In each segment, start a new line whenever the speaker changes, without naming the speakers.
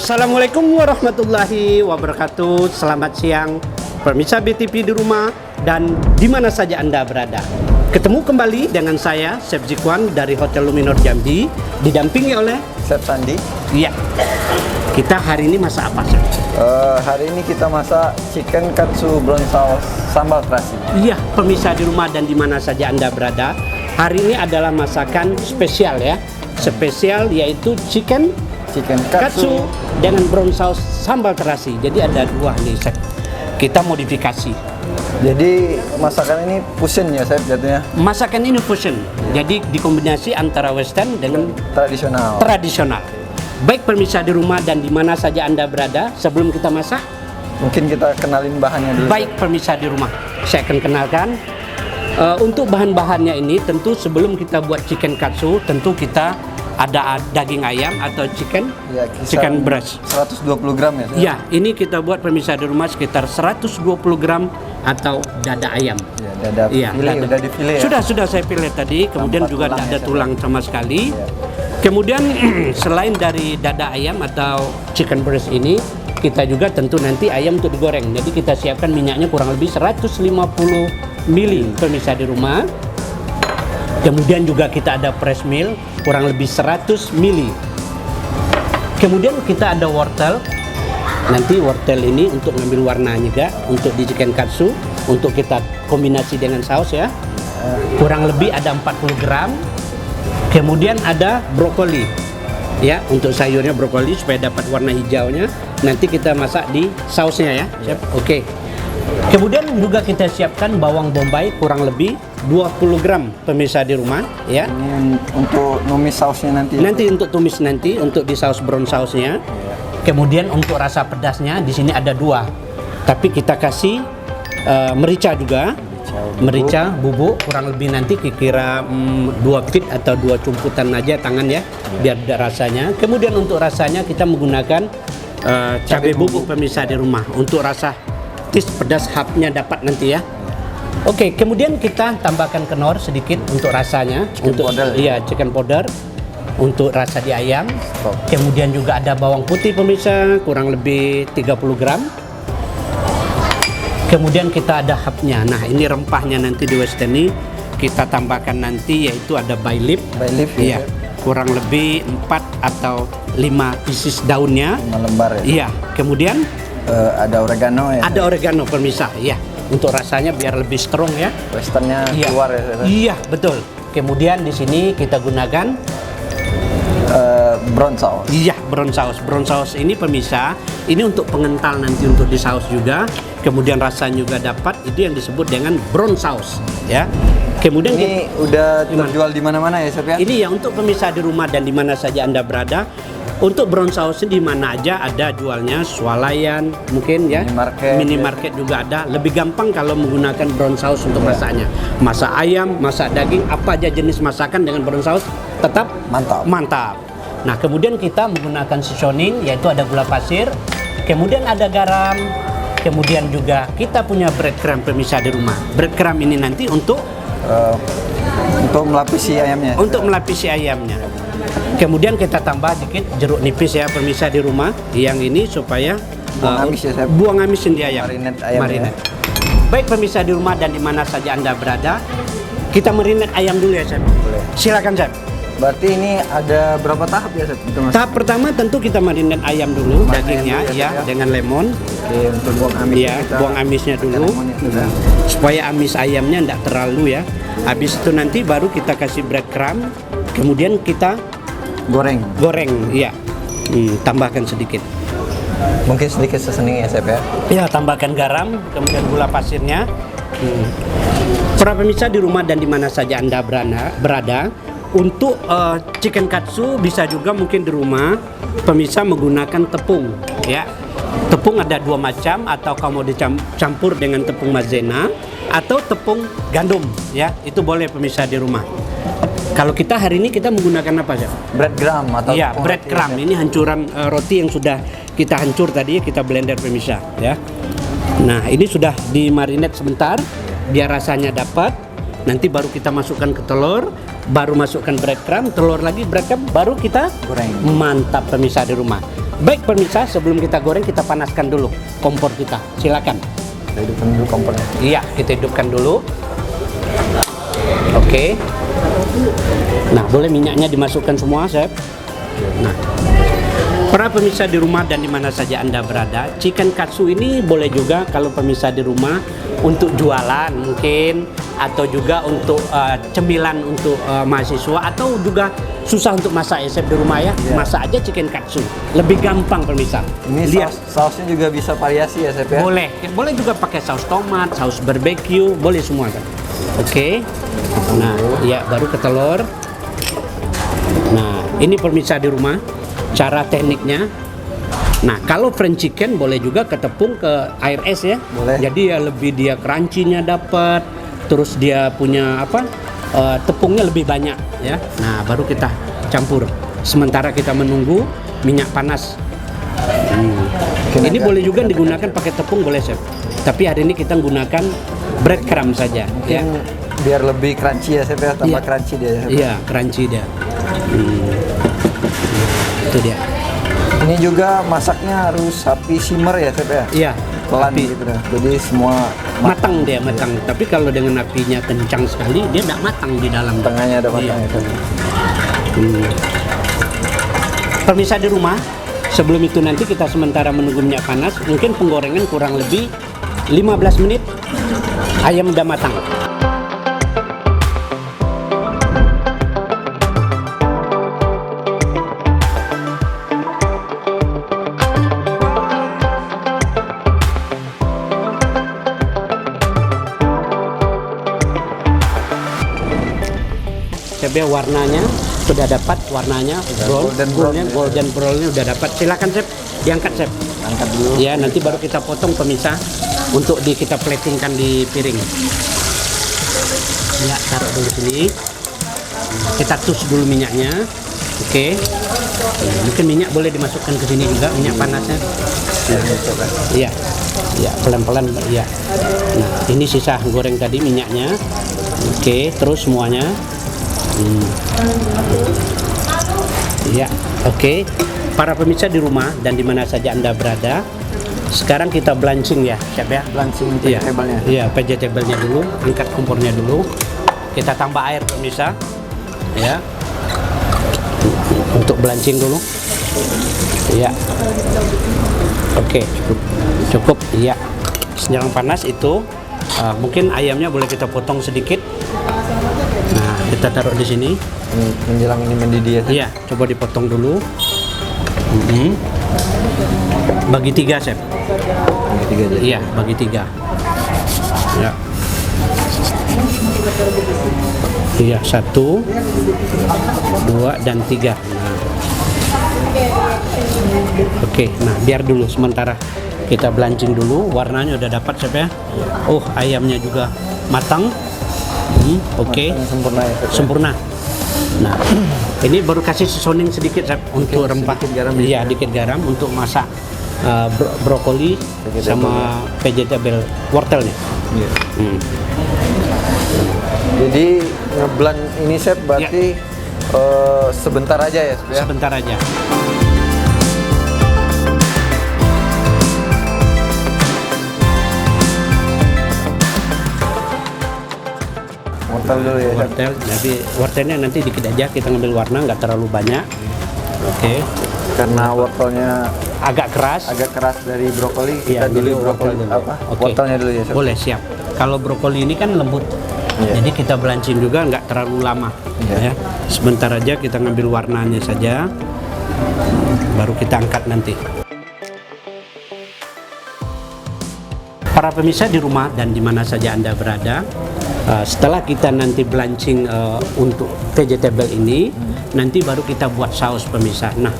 Assalamualaikum warahmatullahi wabarakatuh. Selamat siang pemirsa BTV di rumah dan di mana saja Anda berada. Ketemu kembali dengan saya Chef Zikwan dari Hotel Luminor Jambi, didampingi oleh
Chef Sandi.
Iya. Kita hari ini masak apa, Chef?
Hari ini kita masak chicken katsu brown sauce sambal terasi.
Iya, pemirsa di rumah dan di mana saja Anda berada. Hari ini adalah masakan spesial ya. Spesial yaitu chicken katsu dengan brown sauce sambal terasi. Jadi ada dua nih, Chef. Kita modifikasi.
Jadi masakan ini fusion ya, Chef, jatuhnya?
Masakan ini fusion. Jadi dikombinasi antara western dengan tradisional. Baik pemirsa di rumah dan di mana saja Anda berada, sebelum kita masak,
mungkin kita kenalin bahannya dulu.
Baik pemirsa di rumah, saya akan kenalkan. Untuk bahan-bahannya ini tentu sebelum kita buat chicken katsu, tentu kita ada daging ayam atau chicken breast
120 gram ya, Chef?
Ya, ini kita buat pemirsa di rumah sekitar 120 gram atau dada ayam.
Ya, dada file, udah dipilih ya?
Sudah saya pilih tadi, kemudian juga tidak ada tulang sama sekali. Ya. Kemudian selain dari dada ayam atau chicken breast ini, kita juga tentu nanti ayam untuk digoreng. Jadi kita siapkan minyaknya kurang lebih 150 ml pemirsa di rumah. Kemudian juga kita ada fresh meal kurang lebih 100 ml. Kemudian kita ada wortel. Nanti wortel ini untuk ngambil warna juga untuk di chicken katsu, untuk kita kombinasi dengan saus ya. Kurang lebih ada 40 gram. Kemudian ada brokoli. Ya, untuk sayurnya brokoli supaya dapat warna hijaunya. Nanti kita masak di sausnya ya, Chef. Oke. Kemudian juga kita siapkan bawang bombay kurang lebih 20 gram pemirsa di rumah ya.
Ini untuk numis sausnya nanti.
Nanti untuk tumis nanti untuk di saus brown sausnya. Kemudian untuk rasa pedasnya di sini ada dua. Tapi kita kasih merica juga. Merica bubuk kurang lebih nanti kira-kira 2 pit atau 2 cumputan aja tangan ya, biar ada rasanya. Kemudian untuk rasanya kita menggunakan cabai bubuk pemirsa di rumah untuk rasa pedas khasnya dapat nanti ya. Oke, kemudian kita tambahkan kenor sedikit untuk rasanya, chicken powder untuk rasa di ayam. Kemudian juga ada bawang putih pemirsa kurang lebih 30 gram. Kemudian kita ada hapnya. Nah, ini rempahnya nanti di western ini kita tambahkan nanti yaitu ada bay leaf ya. Kurang lebih 4 atau 5 pieces daunnya.
5 lembar ya.
Iya, kemudian
ada oregano ya.
Ada oregano pemirsa, ya. Untuk rasanya biar lebih strong ya.
Westernnya keluar ya.
Iya, betul. Kemudian di sini kita gunakan
brown sauce.
Iya, brown sauce. Brown sauce ini pemirsa, ini untuk pengental nanti untuk di saus juga. Kemudian rasanya juga dapat, itu yang disebut dengan brown sauce ya. Kemudian
ini udah terjual di mana-mana ya, Chef ya?
Ini ya untuk pemirsa di rumah dan di mana saja Anda berada. Untuk brown sauce di mana aja ada jualnya, swalayan mungkin ya, minimarket juga ada. Lebih gampang kalau menggunakan brown sauce untuk masaknya. Masak ayam, masak daging, apa aja jenis masakan dengan brown sauce tetap mantap. Nah, kemudian kita menggunakan seasoning yaitu ada gula pasir, kemudian ada garam, kemudian juga kita punya breadcrumb pemirsa di rumah. Breadcrumb ini nanti untuk
melapisi ayamnya.
Untuk melapisi ayamnya. Kemudian kita tambah dikit jeruk nipis ya pemirsa di rumah. Yang ini supaya buang amis di ayam. Marinate. Baik pemirsa di rumah dan di mana saja Anda berada, kita marinate ayam dulu ya, Chef.
Boleh.
Silakan, Chef.
Berarti ini ada berapa tahap ya, Chef?
Tahap pertama tentu kita marinate ayam dulu, dagingnya ya, dengan lemon.
Oke, untuk buang amis.
Ya, buang amisnya dulu. Supaya amis ayamnya tidak terlalu ya. Habis itu nanti baru kita kasih breadcrumb. Kemudian kita goreng, iya. Tambahkan sedikit.
Mungkin sedikit seasoning ya, Chef ya.
Ya, tambahkan garam, kemudian gula pasirnya. Para pemirsa di rumah dan di mana saja Anda berada, untuk chicken katsu bisa juga mungkin di rumah pemirsa menggunakan tepung ya. Tepung ada 2 macam, atau kamu dicampur dengan tepung maizena atau tepung gandum ya. Itu boleh pemirsa di rumah. Kalau kita hari ini kita menggunakan apa, Chef?
Breadcrumb atau
ya, breadcrumb. Ini hancuran roti yang sudah kita hancur tadi, kita blender pemirsa ya. Nah, ini sudah dimarinate sebentar biar rasanya dapat. nanti baru kita masukkan ke telur, baru masukkan breadcrumb, telur lagi breadcrumb, baru kita
Goreng.
Mantap pemirsa di rumah. Baik pemirsa, sebelum kita goreng kita panaskan dulu kompor kita. Silakan.
Kita hidupkan dulu kompornya.
Iya, kita hidupkan dulu. Oke. Nah, boleh minyaknya dimasukkan semua, Chef. Nah, para pemirsa di rumah dan di mana saja Anda berada, chicken katsu ini boleh juga kalau pemirsa di rumah untuk jualan mungkin, atau juga untuk cemilan untuk mahasiswa, atau juga susah untuk masak ya, Chef, di rumah ya. Masak aja chicken katsu. Lebih gampang pemirsa.
Ini
Lihat.
sausnya juga bisa variasi ya, Chef ya?
Boleh, boleh juga pakai saus tomat, saus barbeque, boleh semua kan. Oke. Nah, ya baru ke telur. Nah, ini pemirsa di rumah cara tekniknya. Nah, kalau French chicken boleh juga ke tepung ke air es ya.
Boleh.
Jadi ya lebih dia crunchy-nya dapat, terus dia punya apa? Tepungnya lebih banyak ya. Nah, baru kita campur. Sementara kita menunggu minyak panas. Ini boleh juga digunakan pakai tepung boleh, Chef. Tapi hari ini kita gunakan breadcrumb saja ya.
Biar lebih crunchy ya, Chef ya, tambah
Iya.
crunchy dia. Chef.
Iya, crunchy dia. Itu dia.
Ini juga masaknya harus api simmer ya, Chef ya?
Iya,
Pelan
api
gitu dah. Jadi semua
matang dia, matang. Tapi kalau dengan apinya kencang sekali, dia tidak matang di dalam.
tengahnya ada matang
Iya.
ya, Chef.
Pemirsa di rumah, sebelum itu nanti kita sementara menunggu minyak panas, mungkin penggorengan kurang lebih 15 menit, ayam udah matang. Chef, warnanya sudah dapat, warnanya brown, golden brownnya udah dapat. Silakan Chef, diangkat Chef.
Angkat dulu.
Ya, nanti baru kita potong pemirsa untuk kita platingkan di piring. Ya, taruh dulu sini. Kita tus dulu minyaknya. Oke. Mungkin minyak boleh dimasukkan ke sini juga, minyak panasnya. Iya. Ya, pelan-pelan ya. Nah, ini sisa goreng tadi minyaknya. Oke, terus semuanya. Ya, oke. Para pemirsa di rumah dan di mana saja Anda berada, sekarang kita blanching ya, Chef ya.
Blanching
Iya,
vegetable-nya.
iya, vegetable-nya dulu, angkat kompornya dulu. Kita tambah air pemirsa. Ya. Untuk blanching dulu. Iya. Oke, cukup. Cukup, iya. Senyalang panas itu mungkin ayamnya boleh kita potong sedikit. Nah, kita taruh di sini.
Menjelang ini mendidih ya, Chef.
Iya, coba dipotong dulu. Bagi 3, Chef.
Bagi 3 aja.
Iya, bagi 3. Ya. Iya, 1, 2, dan 3. Nah. Oke, nah biar dulu sementara kita blanching dulu. Warnanya udah dapat, Chef ya. Oh, ayamnya juga matang. Oke.
Sempurna ya, Chef.
Sempurna. Nah, ini baru kasih seasoning sedikit, Chef, untuk rempah.
sedikit garam
Iya, dikit garam untuk masak brokoli sama vegetable wortelnya.
Iya.
Hmm.
Jadi ngeblend ini, Chef, berarti sebentar aja ya, Chef ya?
Sebentar aja.
Wortel dulu ya, Chef.
Wortel, jadi wortelnya nanti dikit aja, kita ngambil warna, nggak terlalu banyak. Oke.
Karena wortelnya
Agak keras.
agak keras dari brokoli,
Iya,
kita dulu
jadi
brokoli
wortel dulu.
apa?
Oke.
Wortelnya dulu ya, Chef.
Boleh, siap. Kalau brokoli ini kan lembut,
Iya.
jadi kita blanching juga nggak terlalu lama.
Iya.
Ya. Sebentar aja kita ngambil warnanya saja, baru kita angkat nanti. Para pemirsa di rumah dan di mana saja Anda berada, setelah kita nanti blanching untuk vegetable ini, nanti baru kita buat saus pemirsa. Nah,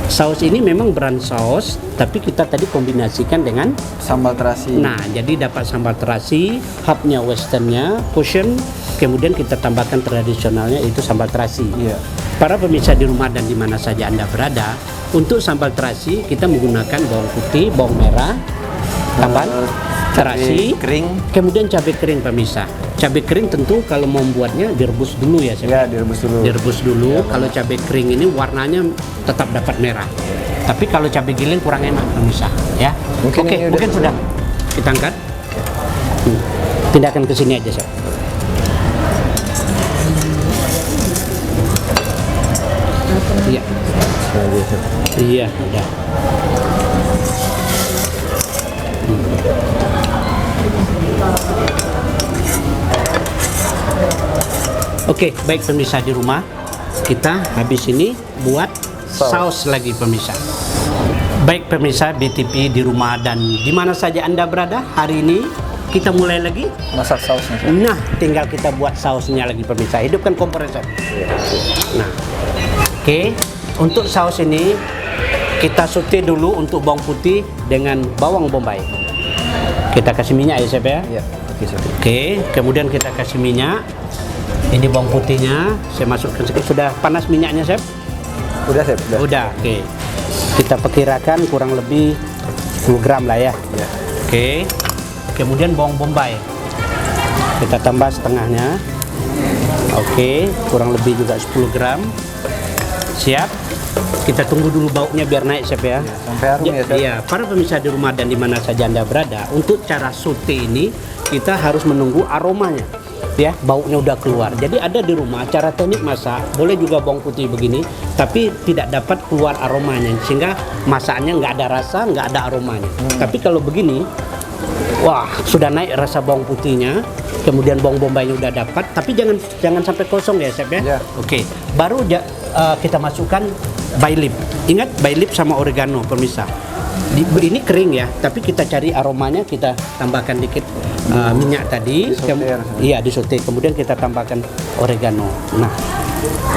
saus ini memang brand saus, tapi kita tadi kombinasikan dengan
Sambal terasi.
nah, jadi dapat sambal terasi, hubnya westernnya, fusion, kemudian kita tambahkan tradisionalnya itu sambal terasi.
Iya.
Para pemirsa di rumah dan di mana saja Anda berada, untuk sambal terasi kita menggunakan bawang putih, bawang merah, tambah terasi,
kering.
kemudian cabai kering pemirsa. cabai kering tentu kalau mau membuatnya direbus dulu ya, Chef.
Ya, direbus dulu.
Direbus dulu.
Ya,
Kalau cabai kering ini warnanya tetap dapat merah. Tapi kalau cabai giling kurang enak pemirsa, ya.
Mungkin
Oke,
ini
mungkin sudah. Kita angkat. Pindahkan ke sini aja, Chef. Iya. Iya, udah. Oke, baik pemirsa di rumah, kita habis ini buat saus lagi pemirsa. Baik pemirsa BTP di rumah dan di mana saja Anda berada, hari ini kita mulai lagi.
Masak sausnya, Chef.
Nah, tinggal kita buat sausnya lagi pemirsa. Hidupkan kompresor. Nah, oke, untuk saus ini kita saute dulu untuk bawang putih dengan bawang bombay. Kita kasih minyak ya, Chef ya.
Iya, oke, Chef.
Oke, kemudian kita kasih minyak. Ini bawang putihnya, saya masukkan sedikit. Sudah panas minyaknya, Chef?
Udah, Chef.
Udah, oke. Kita perkirakan kurang lebih 10 gram lah ya.
Ya.
Oke. Kemudian bawang bombay. Kita tambah setengahnya. Oke, kurang lebih juga 10 gram. Siap. Kita tunggu dulu baunya biar naik, Chef ya.
Sampai harum ya, Chef.
Iya, para pemirsa di rumah dan di mana saja Anda berada, untuk cara saute ini kita harus menunggu aromanya. Ya, baunya udah keluar. Jadi ada di rumah cara teknik masak, boleh juga bawang putih begini, tapi tidak dapat keluar aromanya, sehingga masaknya nggak ada rasa, nggak ada aromanya. Tapi kalau begini, wah, sudah naik rasa bawang putihnya, kemudian bawang bombaynya udah dapat, tapi jangan sampai kosong ya, Chef ya.
Ya.
Oke, baru kita masukkan bay leaf. Ingat bay leaf sama oregano pemirsa. Ini kering ya, tapi kita cari aromanya, kita tambahkan dikit minyak tadi. Iya, disaute. Kemudian kita tambahkan oregano. Nah,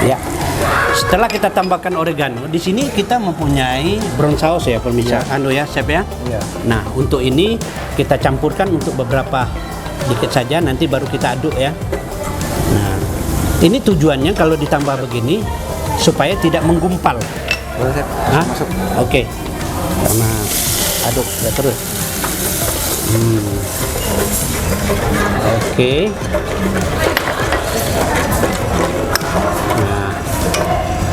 ya. Setelah kita tambahkan oregano, di sini kita mempunyai brown sauce ya pemirsa. Ya, Chef ya.
Iya.
Nah, untuk ini kita campurkan untuk beberapa dikit saja, nanti baru kita aduk ya. Nah, ini tujuannya kalau ditambah begini supaya tidak menggumpal.
Boleh, Chef.
Hah?
Masuk.
Oke. Karena aduk ya terus. Oke. Nah,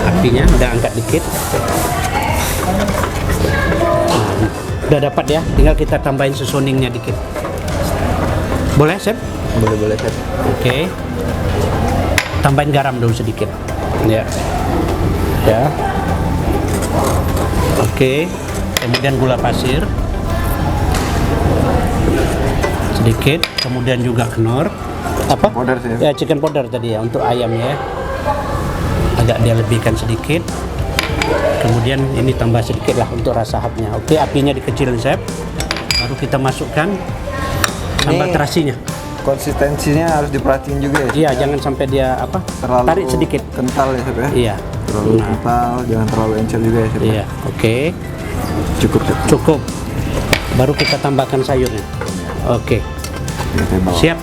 apinya udah angkat dikit. Nah, udah dapat ya. Tinggal kita tambahin seasoningnya dikit. Boleh, Chef?
Boleh, Chef.
Oke. Tambahin garam dulu sedikit. Ya. Ya. Oke. Kemudian gula pasir sedikit, kemudian juga kenor. Apa?
Powder, Chef.
Ya, chicken powder tadi ya untuk ayamnya. Agak dia lebihkan sedikit. Kemudian ini tambah sedikit lah untuk rasa khasnya. Oke, apinya dikecilin, Chef. Baru kita masukkan sambal terasinya.
Konsistensinya harus diperhatiin juga ya, Chef?
Iya, jangan sampai dia
Terlalu
tarik sedikit.
kental ya, Chef ya?
Iya.
Terlalu kental, jangan terlalu encer juga ya, Chef.
Iya, oke.
Cukup, Chef.
Cukup. Baru kita tambahkan sayurnya. Oke.
Ya, Chef, bawa.
Siap.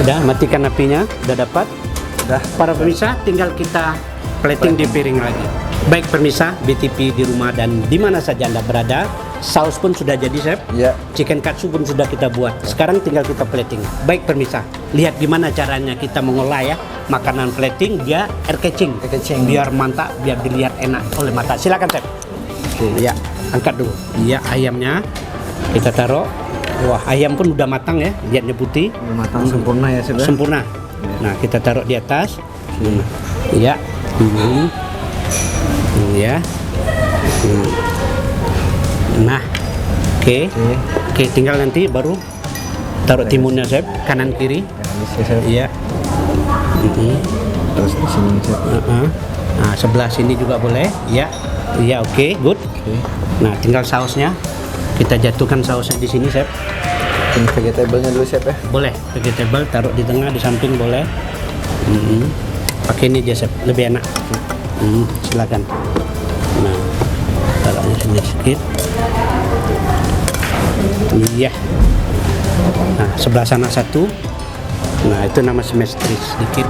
Udah, matikan apinya. Udah dapat.
Udah.
Para pemirsa, tinggal kita plating di piring lagi. Baik pemirsa, BTP di rumah dan di mana saja Anda berada, saus pun sudah jadi, Chef.
Iya.
Chicken katsu pun sudah kita buat. Sekarang tinggal kita plating. Baik pemirsa, lihat gimana caranya kita mengolah ya makanan plating dia air catching.
Air catching.
Biar mantap, biar dilihat enak oleh mata. Silakan, Chef. Ya, angkat dulu. Ya, ayamnya kita taruh. Wah, ayam pun udah matang ya, lihatnya putih.
Udah matang sempurna ya, Chef ya?
Sempurna. Nah, kita taruh di atas. Ya. Ya. Nah, oke. Oke, tinggal nanti baru taruh timunnya, Chef, kanan kiri.
Ya, Chef.
Iya.
Terus di sini, Chef.
Nah, sebelah sini juga boleh. Ya. Iya, oke, good. Nah, tinggal sausnya. Kita jatuhkan sausnya di sini, Chef.
Ini vegetable-nya dulu, Chef ya?
Boleh, vegetable taruh di tengah, di samping boleh. Pakai ini aja, Chef, lebih enak. Silakan. Nah, taruhnya sini sedikit. Iya. Nah, sebelah sana satu. Nah, itu nama semestris sedikit.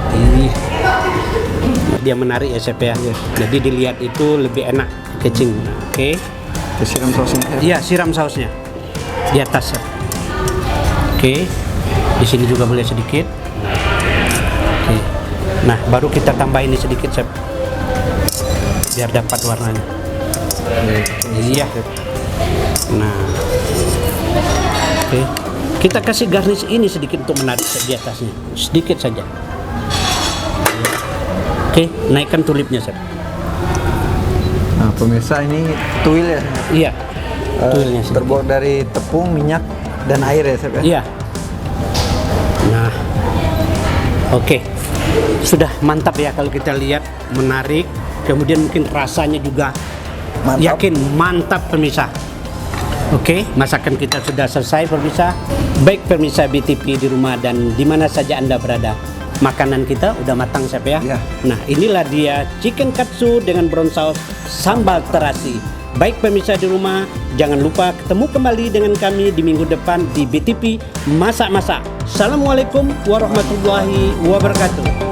Dia menarik ya, Chef ya. Jadi dilihat itu lebih enak, catching. Nah, oke.
Siram sausnya, Chef.
Iya, siram sausnya. di atas. Oke, di sini juga boleh sedikit. Oke, nah baru kita tambah ini sedikit, Chef, biar dapat warnanya. Iya. Nah, oke, kita kasih garnish ini sedikit untuk menarik di atasnya, sedikit saja. Oke, naikkan tulipnya, Chef.
Nah, pemirsa, ini tuil ya?
Iya, tuilnya sedikit.
Terbuat dari tepung, minyak, dan air ya, Chef?
Iya. Nah, oke, sudah mantap ya kalau kita lihat, menarik. Kemudian mungkin rasanya juga
Mantap.
yakin mantap, pemirsa. Oke, masakan kita sudah selesai, pemirsa. Baik pemirsa BTP di rumah dan di mana saja Anda berada, makanan kita udah matang, Chef ya.
Iya.
Nah, inilah dia chicken katsu dengan brown sauce sambal terasi. Baik pemirsa di rumah, jangan lupa ketemu kembali dengan kami di minggu depan di BTP Masak-Masak. Assalamualaikum warahmatullahi wabarakatuh.